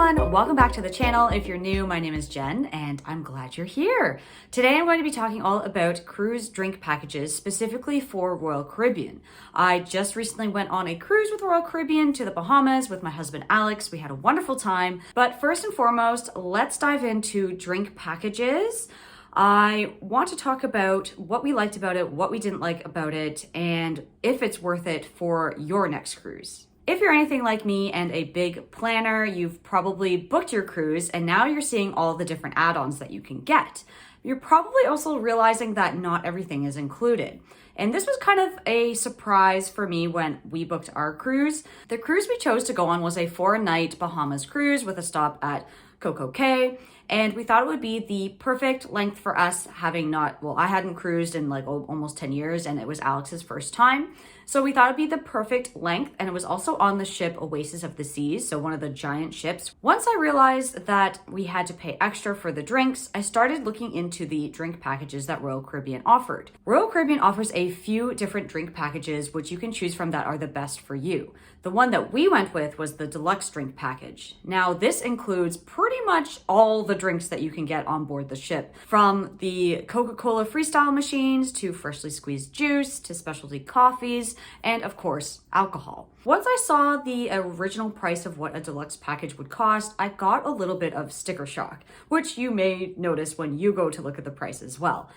everyone, welcome back to the channel. If you're new, my name is Jen and I'm glad you're here. Today I'm going to be talking all about cruise drink packages specifically for Royal Caribbean. I just recently went on a cruise with Royal Caribbean to the Bahamas with my husband Alex. We had a wonderful time, but first and foremost, let's dive into drink packages. I want to talk about what we liked about it, what we didn't like about it, and if it's worth it for your next cruise. If you're anything like me and a big planner, you've probably booked your cruise and now you're seeing all the different add-ons that you can get. You're probably also realizing that not everything is included. And this was kind of a surprise for me when we booked our cruise. The cruise we chose to go on was a 4-night Bahamas cruise with a stop at Coco Cay. And we thought it would be the perfect length for us, having I hadn't cruised in like almost 10 years and it was Alex's first time. So we thought it'd be the perfect length, and it was also on the ship Oasis of the Seas, so one of the giant ships. Once I realized that we had to pay extra for the drinks, I started looking into the drink packages that Royal Caribbean offered. Royal Caribbean offers a few different drink packages which you can choose from that are the best for you. The one that we went with was the Deluxe Drink package. Now, this includes pretty much all the drinks that you can get on board the ship, from the Coca-Cola freestyle machines to freshly squeezed juice to specialty coffees, and of course, alcohol. Once I saw the original price of what a deluxe package would cost, I got a little bit of sticker shock, which you may notice when you go to look at the price as well.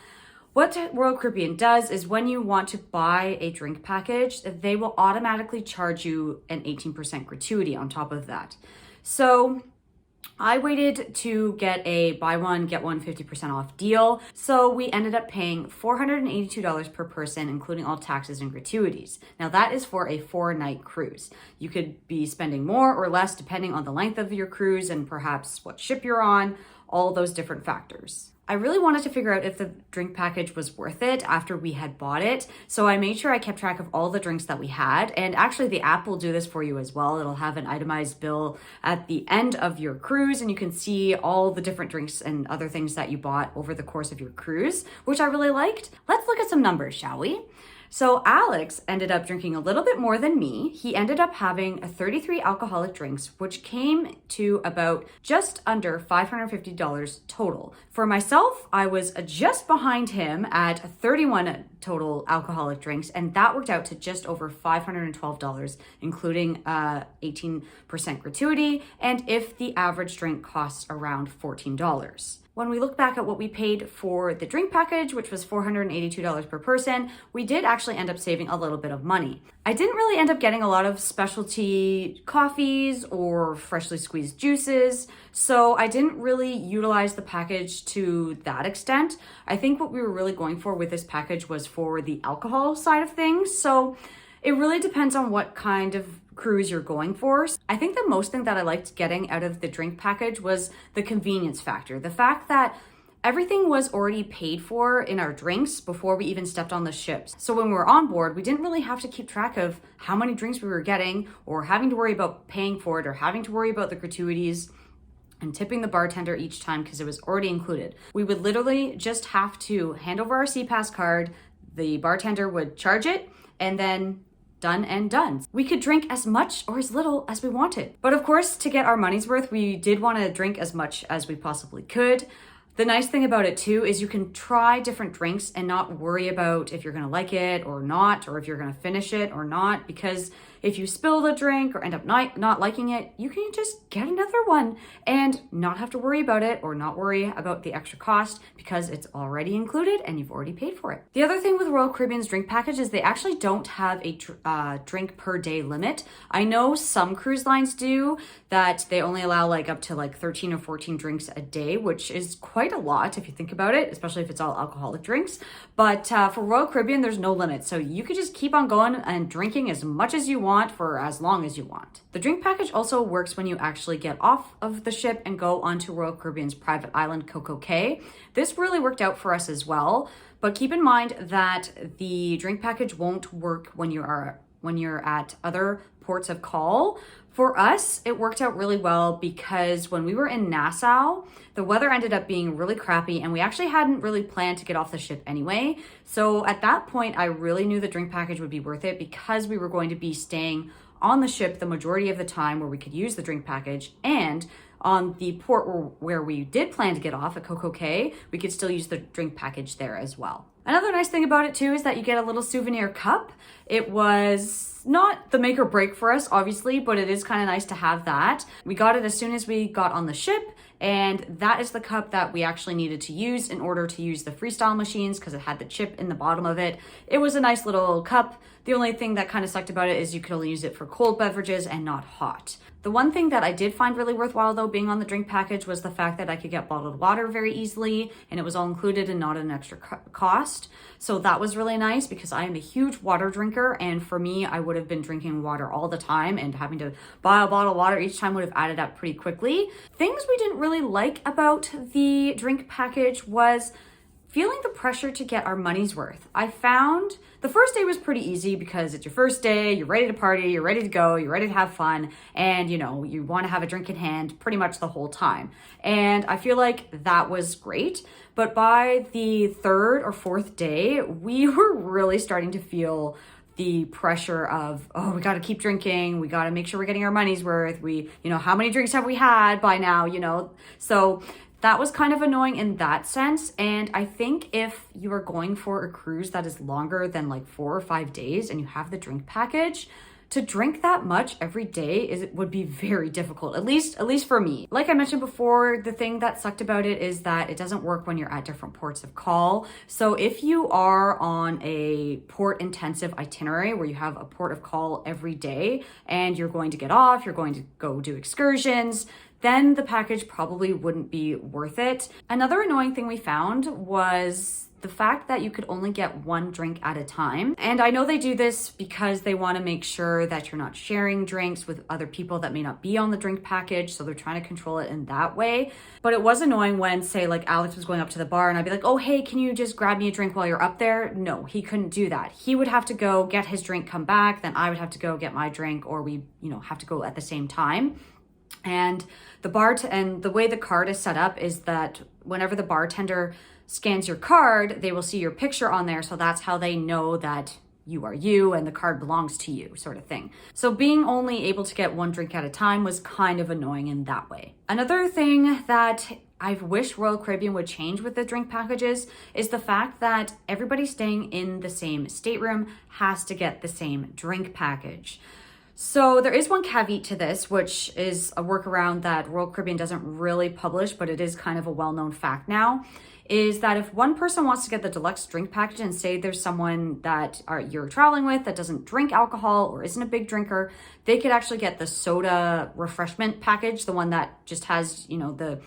What Royal Caribbean does is when you want to buy a drink package, they will automatically charge you an 18% gratuity on top of that. So I waited to get a buy one, get one 50% off deal. So we ended up paying $482 per person, including all taxes and gratuities. Now that is for a 4-night cruise. You could be spending more or less depending on the length of your cruise and perhaps what ship you're on, all those different factors. I really wanted to figure out if the drink package was worth it after we had bought it. So I made sure I kept track of all the drinks that we had. And actually the app will do this for you as well. It'll have an itemized bill at the end of your cruise and you can see all the different drinks and other things that you bought over the course of your cruise, which I really liked. Let's look at some numbers, shall we? So Alex ended up drinking a little bit more than me. He ended up having 33 alcoholic drinks, which came to about just under $550 total. For myself, I was just behind him at 31 total alcoholic drinks, and that worked out to just over $512, including 18% gratuity, and if the average drink costs around $14. When we look back at what we paid for the drink package, which was $482 per person, we did actually end up saving a little bit of money. I didn't really end up getting a lot of specialty coffees or freshly squeezed juices, so I didn't really utilize the package to that extent. I think what we were really going for with this package was for the alcohol side of things, so it really depends on what kind of cruise you're going for. I think the most thing that I liked getting out of the drink package was the convenience factor. The fact that everything was already paid for in our drinks before we even stepped on the ships. So when we were on board, we didn't really have to keep track of how many drinks we were getting or having to worry about paying for it or having to worry about the gratuities and tipping the bartender each time because it was already included. We would literally just have to hand over our CPAS card, the bartender would charge it, and then done and done. We could drink as much or as little as we wanted. But of course, to get our money's worth, we did want to drink as much as we possibly could. The nice thing about it too is you can try different drinks and not worry about if you're going to like it or not, or if you're going to finish it or not, because if you spill the drink or end up not liking it, you can just get another one and not have to worry about it or not worry about the extra cost because it's already included and you've already paid for it. The other thing with Royal Caribbean's drink package is they actually don't have a drink per day limit. I know some cruise lines do that they only allow up to 13 or 14 drinks a day, which is quite a lot if you think about it, especially if it's all alcoholic drinks. But for Royal Caribbean, there's no limit. So you could just keep on going and drinking as much as you want for as long as you want. The drink package also works when you actually get off of the ship and go onto Royal Caribbean's private island, Coco Cay. This really worked out for us as well, but keep in mind that the drink package won't work when you're at other ports of call. For us, it worked out really well because when we were in Nassau, the weather ended up being really crappy and we actually hadn't really planned to get off the ship anyway. So at that point, I really knew the drink package would be worth it because we were going to be staying on the ship the majority of the time where we could use the drink package, and on the port where we did plan to get off at Coco Cay, we could still use the drink package there as well. Another nice thing about it too is that you get a little souvenir cup. It was not the make or break for us, obviously, but it is kind of nice to have that. We got it as soon as we got on the ship, and that is the cup that we actually needed to use in order to use the freestyle machines because it had the chip in the bottom of it. It was a nice little cup. The only thing that kind of sucked about it is you could only use it for cold beverages and not hot. The one thing that I did find really worthwhile though, being on the drink package, was the fact that I could get bottled water very easily, and it was all included and not an extra cost. So that was really nice because I am a huge water drinker, and for me, I would have been drinking water all the time, and having to buy a bottle of water each time would have added up pretty quickly. Things we didn't really like about the drink package was feeling the pressure to get our money's worth. I found the first day was pretty easy because it's your first day, you're ready to party, you're ready to go, you're ready to have fun, and you want to have a drink in hand pretty much the whole time. And I feel like that was great. But by the third or fourth day, we were really starting to feel the pressure of, oh, we got to keep drinking. We got to make sure we're getting our money's worth. How many drinks have we had by now, So that was kind of annoying in that sense. And I think if you are going for a cruise that is longer than like 4 or 5 days and you have the drink package, to drink that much every day would be very difficult, at least for me. Like I mentioned before, the thing that sucked about it is that it doesn't work when you're at different ports of call. So if you are on a port intensive itinerary where you have a port of call every day and you're going to get off, you're going to go do excursions, then the package probably wouldn't be worth it. Another annoying thing we found was the fact that you could only get one drink at a time. And I know they do this because they want to make sure that you're not sharing drinks with other people that may not be on the drink package. So they're trying to control it in that way. But it was annoying when, say, like Alex was going up to the bar and I'd be like, oh, hey, can you just grab me a drink while you're up there? No, he couldn't do that. He would have to go get his drink, come back, then I would have to go get my drink, or we, have to go at the same time. And the way the card is set up is that whenever the bartender scans your card, they will see your picture on there. So that's how they know that you are you and the card belongs to you, sort of thing. So being only able to get one drink at a time was kind of annoying in that way. Another thing that I wish Royal Caribbean would change with the drink packages is the fact that everybody staying in the same stateroom has to get the same drink package. So there is one caveat to this, which is a workaround that Royal Caribbean doesn't really publish, but it is kind of a well-known fact now, is that if one person wants to get the deluxe drink package and say there's someone that you're traveling with that doesn't drink alcohol or isn't a big drinker, they could actually get the soda refreshment package, the one that just has, the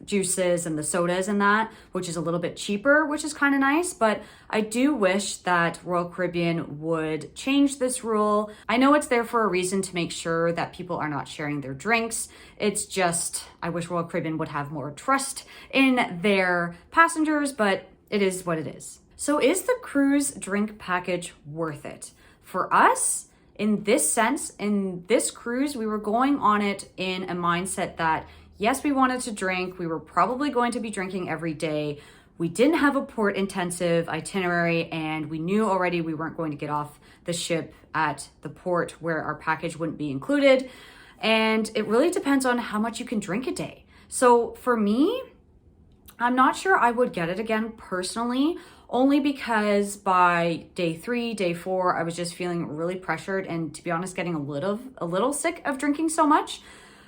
juices and the sodas and that, which is a little bit cheaper, which is kind of nice. But I do wish that Royal Caribbean would change this rule. I know it's there for a reason, to make sure that people are not sharing their drinks. It's just, I wish Royal Caribbean would have more trust in their passengers, but it is what it is. So is the cruise drink package worth it? For us, in this sense, in this cruise, we were going on it in a mindset that yes, we wanted to drink. We were probably going to be drinking every day. We didn't have a port intensive itinerary, and we knew already we weren't going to get off the ship at the port where our package wouldn't be included. And it really depends on how much you can drink a day. So for me, I'm not sure I would get it again personally, only because by day 3, day 4, I was just feeling really pressured and, to be honest, getting a little sick of drinking so much.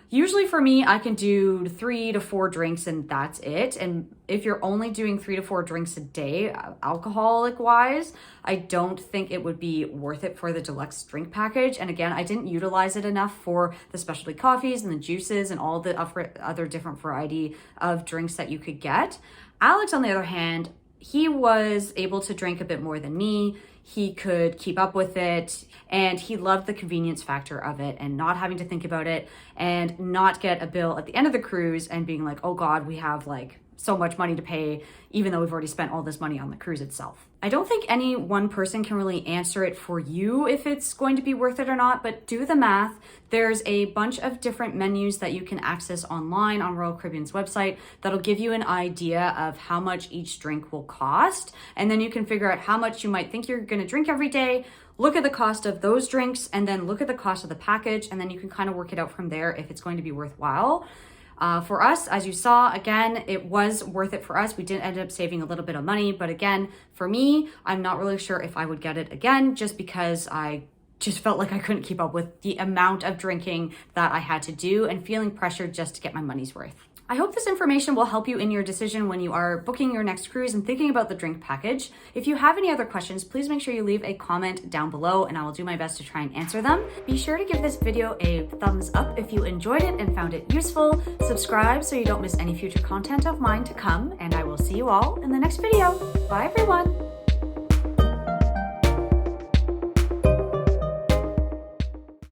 Usually for me, I can do 3 to 4 drinks and that's it. And if you're only doing 3 to 4 drinks a day, alcoholic wise, I don't think it would be worth it for the deluxe drink package. And again, I didn't utilize it enough for the specialty coffees and the juices and all the other different variety of drinks that you could get. Alex, on the other hand, he was able to drink a bit more than me. He could keep up with it, and he loved the convenience factor of it and not having to think about it and not get a bill at the end of the cruise and being like, oh God, we have like so much money to pay, even though we've already spent all this money on the cruise itself. I don't think any one person can really answer it for you if it's going to be worth it or not, but do the math. There's a bunch of different menus that you can access online on Royal Caribbean's website that'll give you an idea of how much each drink will cost. And then you can figure out how much you might think you're going to drink every day, look at the cost of those drinks, and then look at the cost of the package. And then you can kind of work it out from there if it's going to be worthwhile. For us, as you saw, again, it was worth it for us. We did end up saving a little bit of money, but again, for me, I'm not really sure if I would get it again, just because I just felt like I couldn't keep up with the amount of drinking that I had to do and feeling pressured just to get my money's worth. I hope this information will help you in your decision when you are booking your next cruise and thinking about the drink package. If you have any other questions, please make sure you leave a comment down below and I will do my best to try and answer them. Be sure to give this video a thumbs up if you enjoyed it and found it useful. Subscribe so you don't miss any future content of mine to come, and I will see you all in the next video. Bye everyone!